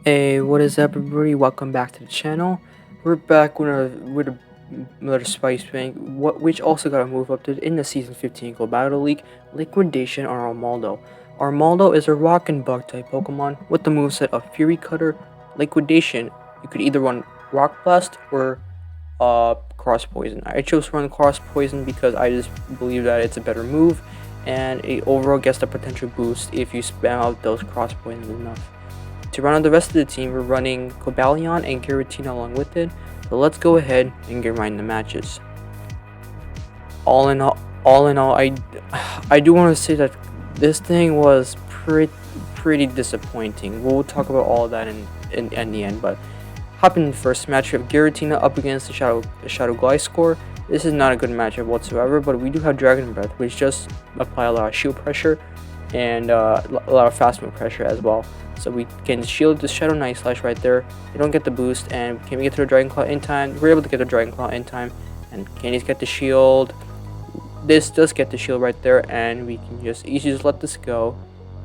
Hey, what is up, everybody? Welcome back to the channel. We're back with another Spice Bank, which also got a move update in the Season 15 Global Battle League, Liquidation on Armaldo. Armaldo is a rock and bug type Pokemon with the moveset of Fury Cutter, Liquidation. You could either run Rock Blast or Cross Poison. I chose to run Cross Poison because I just believe that it's a better move, and it overall gets the potential boost if you spam out those Cross Poisons enough. To round out the rest of the team, we're running Cobalion and Giratina along with it, so let's go ahead and get right in the matches. All in all, I do want to say that this thing was pretty disappointing. We'll talk about all of that in the end, but hop in the first match. We have Giratina up against the Shadow Gliscor. This is not a good matchup whatsoever, but we do have Dragon Breath, which just apply a lot of shield pressure and a lot of fast move pressure as well. So we can shield the Shadow Night Slash right there. We don't get the boost, and can we get to the Dragon Claw in time? We're able to get the Dragon Claw in time, and Candies get the shield. This does get the shield right there, and we can just easily let this go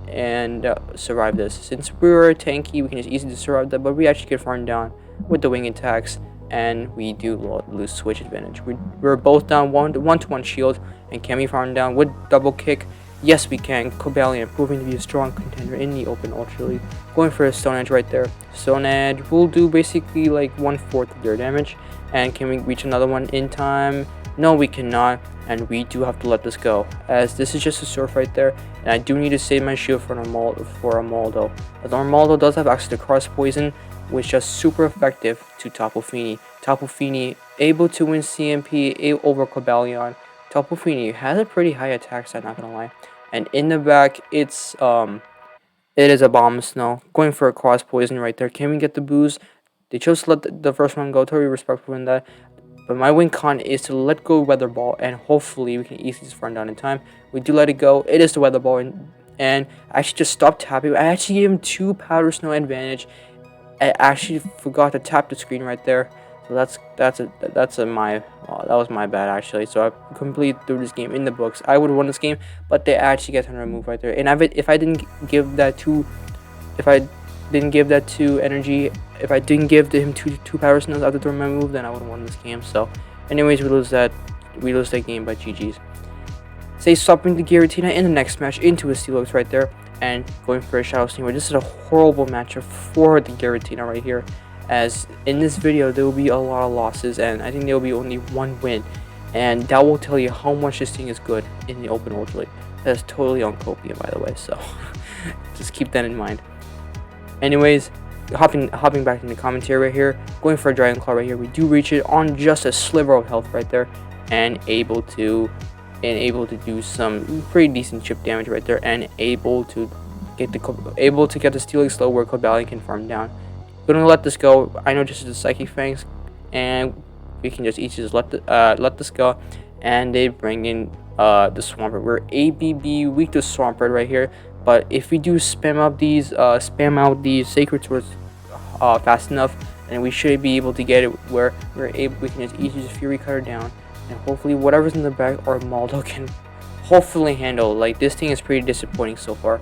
and survive this. Since we were tanky, we can just easily survive that, but we actually get farmed down with the wing attacks, and we do lose switch advantage. We're both down one to one shield, and can we farm down with double kick? Yes, we can. Cobalion proving to be a strong contender in the open Ultra League. Going for a Stone Edge right there. Stone Edge will do basically like 1/4 of their damage. And can we reach another one in time? No, we cannot. And we do have to let this go, as this is just a surf right there. And I do need to save my shield for Armaldo. As Armaldo does have access to Cross Poison, which is just super effective to Tapu Fini. Tapu Fini able to win CMP over Cobalion. Tapu Fini has a pretty high attack stat, not gonna lie. And in the back, it is a Bomb Snow. Going for a Cross Poison right there. Can we get the boost? They chose to let the first one go. Totally respectful in that. But my win con is to let go Weather Ball, and hopefully we can easily just run down in time. We do let it go. It is the Weather Ball, and I actually just stopped tapping. I actually gave him 2 Powder Snow advantage. I actually forgot to tap the screen right there. So that was my bad actually. So I completely threw this game in the books. I would have won this game, but they actually get to remove right there. And if I didn't give that to energy, if I didn't give him two power snows after throwing my move, then I would have won this game. So, anyways, we lose that game by GG's. Say swapping the Giratina in the next match into a Steelix right there, and going for a Shadow Stingray. This is a horrible matchup for the Giratina right here, as in this video there will be a lot of losses, and I think there will be only one win, and that will tell you how much this thing is good in the open Ultra League. That's totally on Copium, by the way, so just keep that in mind. Anyways, hopping back in the commentary right here, going for a Dragon Claw right here. We do reach it on just a sliver of health right there, and able to do some pretty decent chip damage right there, and able to get the Steelix slow where Cobalion can farm down. Gonna let this go. I know this is the Psychic Fangs, and we can just let this go, and they bring in the Swampert. We're ABB weak to Swampert right here, but if we do spam out these Sacred Swords fast enough, and we should be able to get it where we can just easily just Fury Cutter down, and hopefully whatever's in the back Armaldo can hopefully handle. Like, this thing is pretty disappointing so far.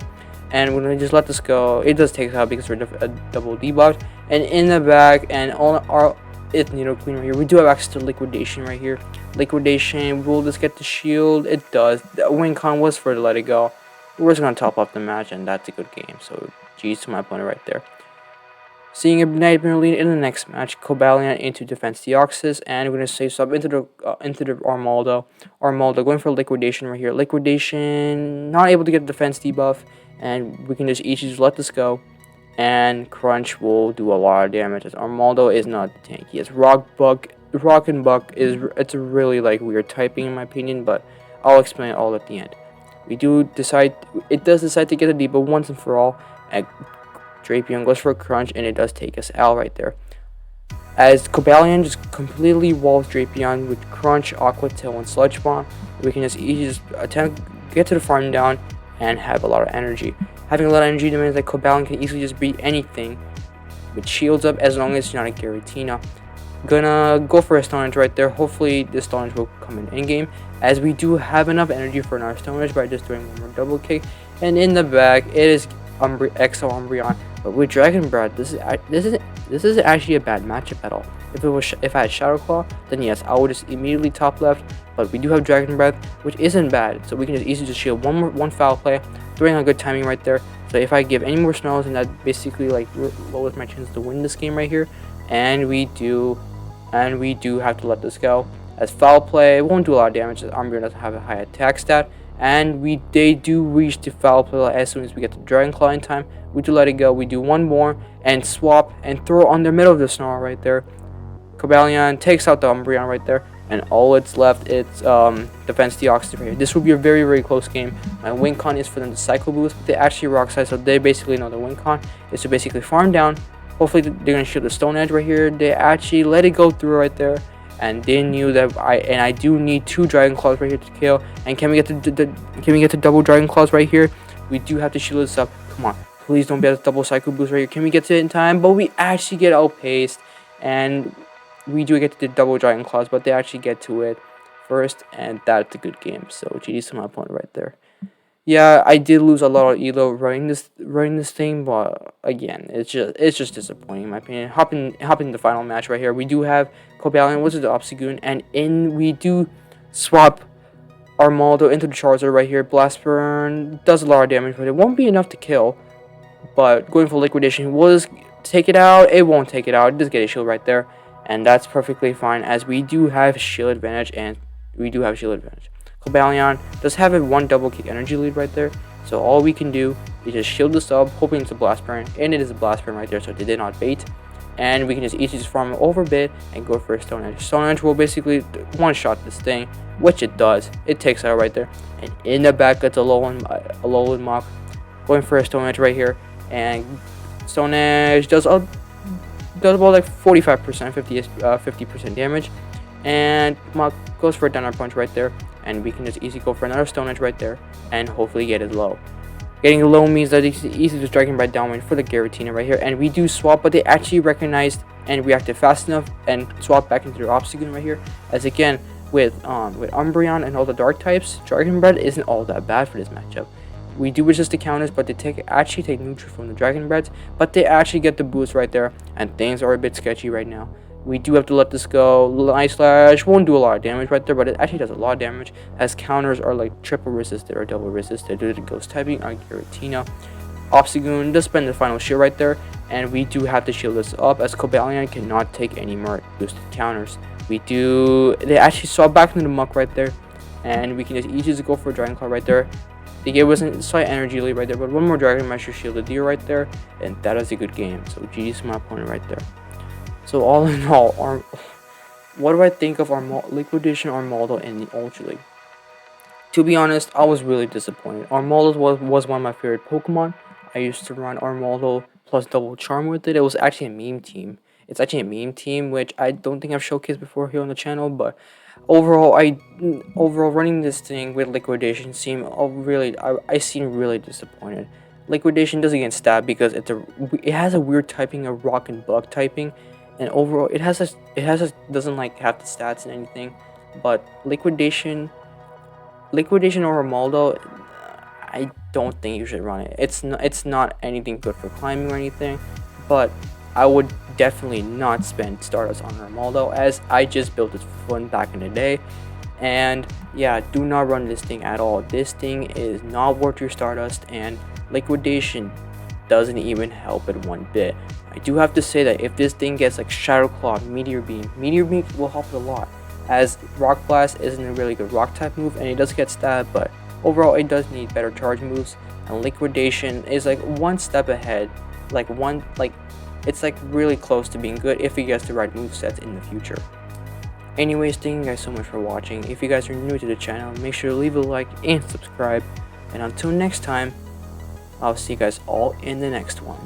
And we're gonna just let this go. It does take out because we're a double debuffed. And in the back, and on our Nido Queen right here, we do have access to Liquidation right here. Liquidation, will this get the shield? It does. The win con was for to let it go. We're just gonna top off the match, and that's a good game. So G's to my opponent right there. Seeing a Nightmare lead in the next match, Cobalion into Defense Deoxys, and we're gonna save sub into the Armaldo. Armaldo going for Liquidation right here. Liquidation not able to get the defense debuff, and we can just easily just let this go, and Crunch will do a lot of damage, as Armaldo is not tanky. As Rock and Buck it's a really like weird typing in my opinion, but I'll explain it all at the end. It does decide to get a debuff once and for all, and Drapion goes for a Crunch, and it does take us out right there. As Cobalion just completely walls Drapion with Crunch, Aqua Tail, and Sludge Bomb, we can just easily get to the farm down and have a lot of energy. Having a lot of energy means that Cobalion can easily just beat anything with shields up, as long as it's not a Giratina. Gonna go for a Stone Edge right there. Hopefully this Stone Edge will come in endgame, as we do have enough energy for another Stone Edge by just doing one more double kick. And in the back, it is XO Umbreon, but with Dragon Breath, this is actually a bad matchup at all. If I had Shadow Claw, then yes, I would just immediately top left. But we do have Dragon Breath, which isn't bad, so we can just easily just shield one foul play, throwing on good timing right there. So if I give any more snarls, and that basically like lowers my chances to win this game right here, and we do have to let this go. As foul play, it won't do a lot of damage as Umbreon doesn't have a high attack stat, and they do reach the foul play as soon as we get the Dragon Claw in time. We do let it go. We do one more and swap and throw on the middle of the snarl right there. Cobalion takes out the Umbreon right there, and all it's left it's Defense Deoxys right here. This will be a very, very close game. My win con is for them to cycle boost, but they actually rock side, so they basically know the win con is to basically farm down. Hopefully they're gonna shield the Stone Edge right here. They actually let it go through right there, and they knew that I do need 2 Dragon Claws right here to kill. And can we get the double Dragon Claws right here? We do have to shield this up. Come on, please don't be able to double cycle boost right here. Can we get to it in time? But we actually get outpaced, and we do get to the double Dragon Claws, but they actually get to it first, and that's a good game. So GG's to my opponent right there. Yeah, I did lose a lot of elo running this thing, but again, it's just disappointing in my opinion. Hopping the final match right here. We do have Cobalion, which is the Obstagoon, and we do swap Armaldo into the Charizard right here. Blast Burn does a lot of damage, but it won't be enough to kill. But going for Liquidation was take it out. It won't take it out. It does get a shield right there, and that's perfectly fine as we do have shield advantage, Cobalion does have a 1 double kick energy lead right there, so all we can do is just shield this up, hoping it's a Blast Burn, and it is a Blast Burn right there, so they did not bait. And we can just easily just farm over a bit and go for a Stone Edge. Stone Edge will basically one-shot this thing, which it does. It takes out right there, and in the back it's a Alolan Mach, going for a Stone Edge right here, and Stone Edge does about like 45%, 50% damage, and Mach goes for a Downer Punch right there, and we can just easily go for another Stone Edge right there, and hopefully get it low. Getting low means that it's easy to striking by downwind for the Giratina right here, and we do swap, but they actually recognized and reacted fast enough and swap back into their Obstagoon right here. As again, with Umbreon and all the dark types, Dragon Breath isn't all that bad for this matchup. We do resist the counters, but they actually take neutral from the Dragon Breaths, but they actually get the boost right there, and things are a bit sketchy right now. We do have to let this go. Light Slash won't do a lot of damage right there, but it actually does a lot of damage as counters are like triple resisted or double resisted due to Ghost typing on Giratina. Obstagoon does spend the final shield right there, and we do have to shield this up as Cobalion cannot take any more boosted counters. They actually swap back into the Muck right there, and we can just easily go for a Dragon Claw right there. They gave us a slight energy lead right there, but one more Dragon Master shielded Deer right there, and that is a good game. So GG's to my opponent right there. So all in all, what do I think of Liquidation Armaldo in the Ultra League? To be honest, I was really disappointed. Armaldo was one of my favorite Pokemon. I used to run Armaldo plus Double Charm with it. It was actually a meme team. It's actually a meme team, which I don't think I've showcased before here on the channel. But overall, running this thing with Liquidation I seem really disappointed. Liquidation doesn't get stabbed because it has a weird typing, a rock and bug typing. And overall, it doesn't like have the stats and anything, but Liquidation or Armaldo, I don't think you should run it. It's not anything good for climbing or anything, but I would definitely not spend Stardust on Armaldo as I just built this for fun back in the day. And yeah, do not run this thing at all. This thing is not worth your Stardust, and Liquidation doesn't even help it one bit. I do have to say that if this thing gets like Shadow Claw, Meteor Beam will help it a lot, as Rock Blast isn't a really good rock type move and it does get stabbed, but overall it does need better charge moves, and Liquidation is like one step ahead, it's like really close to being good if it gets the right movesets in the future. Anyways, thank you guys so much for watching. If you guys are new to the channel, make sure to leave a like and subscribe, and until next time, I'll see you guys all in the next one.